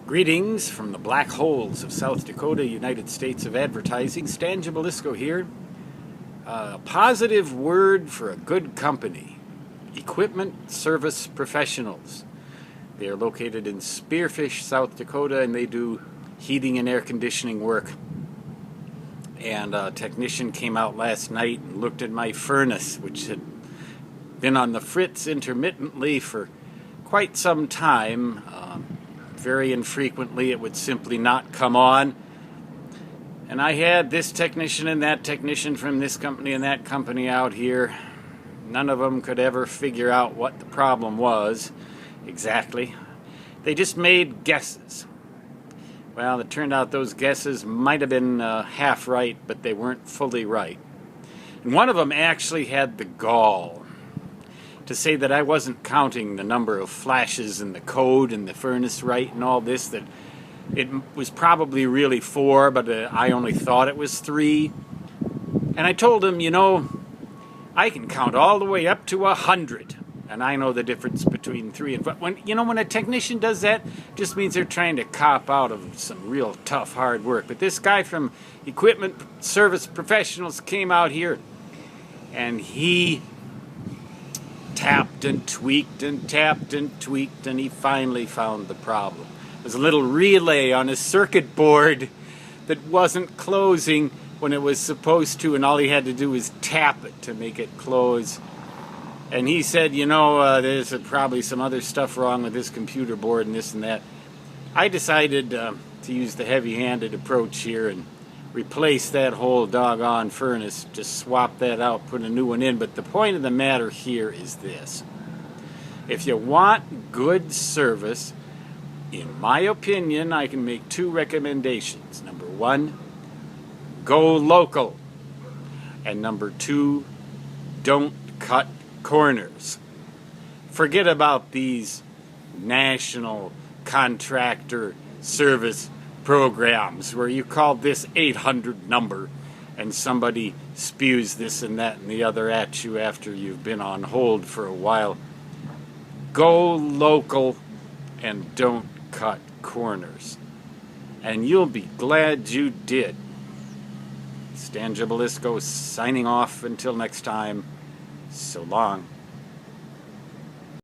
Greetings from the black holes of South Dakota, United States of advertising. Stan Jabalisco here. A positive word for a good company. Equipment Service Professionals. They are located in Spearfish, South Dakota, and they do heating and air conditioning work. And a technician came out last night and looked at my furnace, which had been on the fritz intermittently for quite some time. Very infrequently it would simply not come on. And I had this technician and that technician from this company and that company out here. None of them could ever figure out what the problem was exactly. They just made guesses. Well, it turned out those guesses might have been half right, but they weren't fully right. And one of them actually had the gall to say that I wasn't counting the number of flashes in the code and the furnace right and all this, that it was probably really 4, but I only thought it was 3. And I told him, you know, I can count all the way up to 100, and I know the difference between 3 and 5. When a technician does that, it just means they're trying to cop out of some real tough, hard work. But this guy from Equipment Service Professionals came out here, and he tapped and tweaked and tapped and tweaked, and he finally found the problem. There's a little relay on his circuit board that wasn't closing when it was supposed to, and all he had to do was tap it to make it close. And he said, there's probably some other stuff wrong with this computer board and this and that. I decided to use the heavy-handed approach here and replace that whole doggone furnace, just swap that out, put a new one in. But the point of the matter here is this. If you want good service, in my opinion, I can make 2 recommendations. Number 1, go local. And number 2, don't cut corners. Forget about these national contractor service programs where you call this 800 number and somebody spews this and that and the other at you after you've been on hold for a while. Go local and don't cut corners. And you'll be glad you did. Stan Jabalisco signing off until next time. So long.